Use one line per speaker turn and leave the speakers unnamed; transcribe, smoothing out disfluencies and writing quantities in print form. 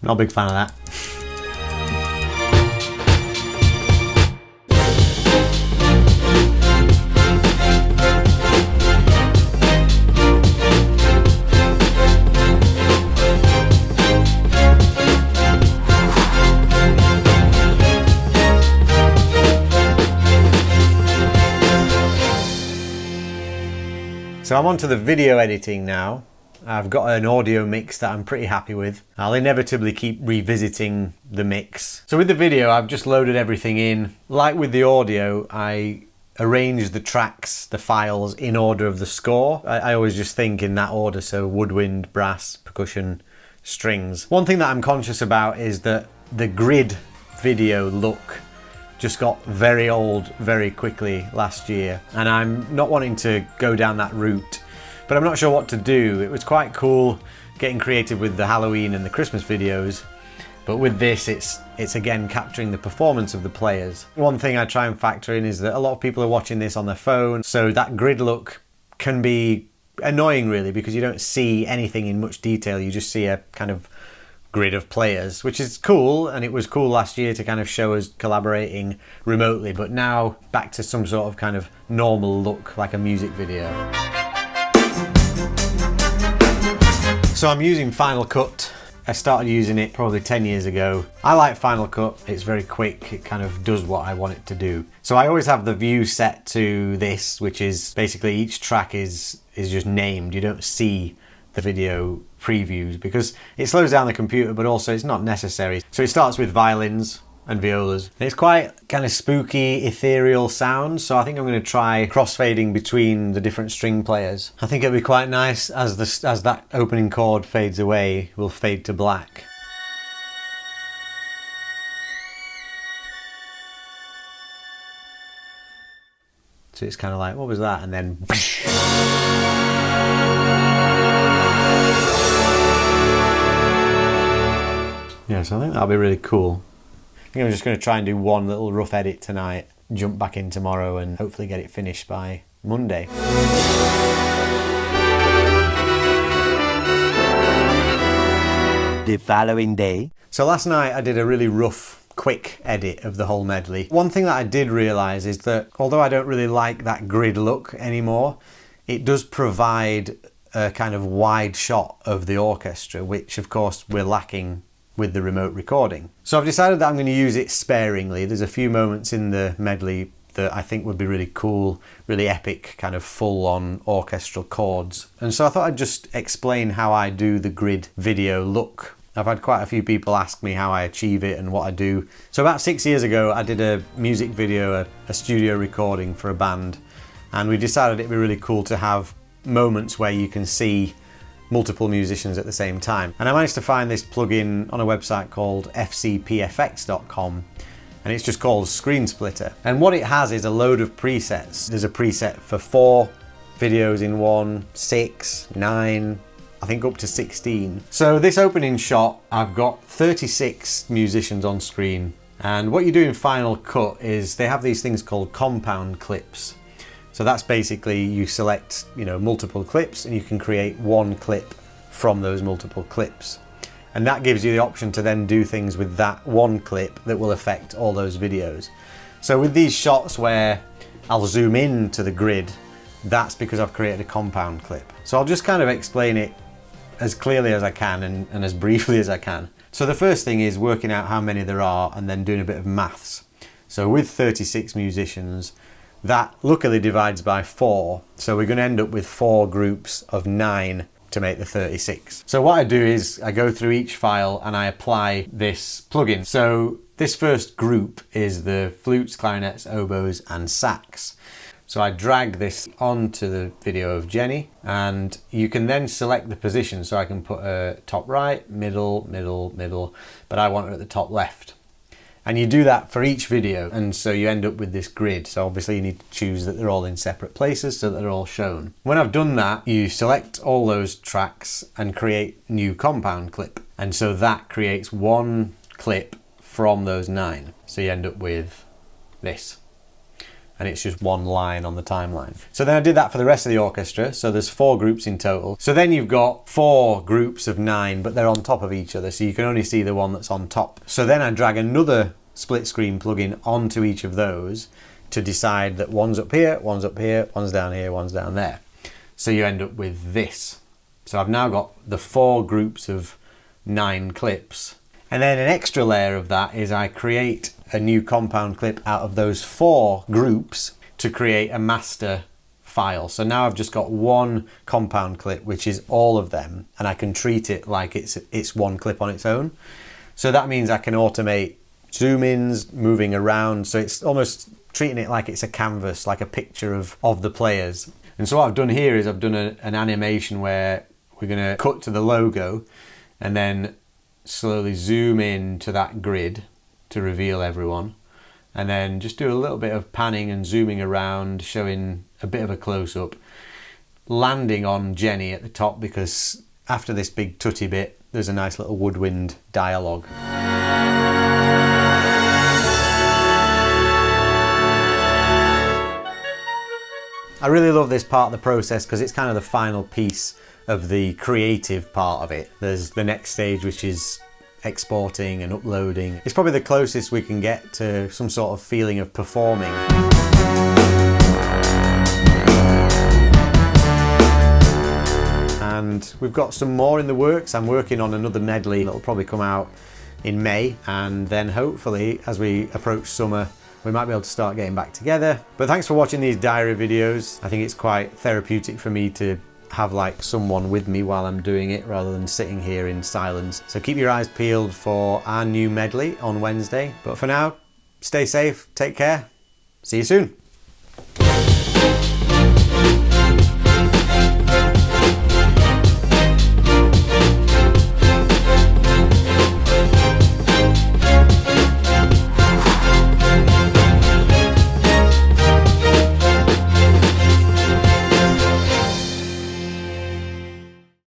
Not a big fan of that. So I'm on to the video editing now. I've got an audio mix that I'm pretty happy with. I'll inevitably keep revisiting the mix. So with the video, I've just loaded everything in. Like with the audio, I arrange the tracks, the files in order of the score. I always just think in that order, so woodwind, brass, percussion, strings. One thing that I'm conscious about is that the grid video look just got very old very quickly last year, and I'm not wanting to go down that route, but I'm not sure what to do. It was quite cool getting creative with the Halloween and the Christmas videos, but with this it's again capturing the performance of the players. One thing I try and factor in is that a lot of people are watching this on their phone, so that grid look can be annoying really, because you don't see anything in much detail, you just see a kind of grid of players, which is cool, and it was cool last year to kind of show us collaborating remotely, but now back to some sort of kind of normal look like a music video. So I'm using Final Cut. I started using it probably 10 years ago. I like Final Cut, it's very quick, it kind of does what I want it to do. So I always have the view set to this, which is basically each track is just named. You don't see the video previews because it slows down the computer, but also it's not necessary. So it starts with violins and violas. And it's quite kind of spooky, ethereal sounds, so I think I'm going to try crossfading between the different string players. I think it'll be quite nice as that opening chord fades away, we'll fade to black. So it's kind of like, what was that? And then yeah, so I think that'll be really cool. I think I'm just going to try and do one little rough edit tonight, jump back in tomorrow and hopefully get it finished by Monday.
The following day.
So last night I did a really rough, quick edit of the whole medley. One thing that I did realise is that although I don't really like that grid look anymore, it does provide a kind of wide shot of the orchestra, which of course we're lacking with the remote recording. So I've decided that I'm going to use it sparingly. There's a few moments in the medley that I think would be really cool, really epic, kind of full-on orchestral chords. And so I thought I'd just explain how I do the grid video look. I've had quite a few people ask me how I achieve it and what I do. So about 6 years ago I did a music video, a studio recording for a band, and we decided it'd be really cool to have moments where you can see multiple musicians at the same time. And I managed to find this plugin on a website called fcpfx.com, and it's just called Screen Splitter. And what it has is a load of presets. There's a preset for 4 videos in one, 6, 9, I think up to 16. So this opening shot, I've got 36 musicians on screen, and what you do in Final Cut is they have these things called compound clips. So that's basically you select, multiple clips and you can create one clip from those multiple clips. And that gives you the option to then do things with that one clip that will affect all those videos. So with these shots where I'll zoom in to the grid, that's because I've created a compound clip. So I'll just kind of explain it as clearly as I can and as briefly as I can. So the first thing is working out how many there are and then doing a bit of maths. So with 36 musicians, that luckily divides by 4, so we're going to end up with 4 groups of 9 to make the 36. So what I do is I go through each file and I apply this plugin. So this first group is the flutes, clarinets, oboes and sax. So I drag this onto the video of Jenny, and you can then select the position. So I can put her top right, middle, middle, middle, but I want her at the top left. And you do that for each video, and so you end up with this grid. So obviously you need to choose that they're all in separate places so that they're all shown. When I've done that, you select all those tracks and create new compound clip. And so that creates one clip from those 9. So you end up with this. and it's just one line on the timeline. So then I did that for the rest of the orchestra, so there's 4 groups in total. So then you've got 4 groups of 9, but they're on top of each other, so you can only see the one that's on top. So then I drag another split screen plugin onto each of those to decide that one's up here, one's down here, one's down there. So you end up with this. So I've now got the 4 groups of 9 clips. And then an extra layer of that is I create a new compound clip out of those 4 groups to create a master file. So now I've just got one compound clip, which is all of them, and I can treat it like it's one clip on its own. So that means I can automate zoom ins, moving around. So it's almost treating it like it's a canvas, like a picture of the players. And so what I've done here is I've done an animation where we're going to cut to the logo and then slowly zoom in to that grid to reveal everyone, and then just do a little bit of panning and zooming around, showing a bit of a close-up, landing on Jenny at the top, because after this big tutty bit there's a nice little woodwind dialogue. I really love this part of the process because it's kind of the final piece of the creative part of it. There's the next stage, which is exporting and uploading. It's probably the closest we can get to some sort of feeling of performing. And we've got some more in the works. I'm working on another medley that'll probably come out in May, and then hopefully as we approach summer we might be able to start getting back together. But thanks for watching these diary videos. I think it's quite therapeutic for me to have like someone with me while I'm doing it rather than sitting here in silence. So keep your eyes peeled for our new medley on Wednesday. But for now, stay safe, take care, see you soon.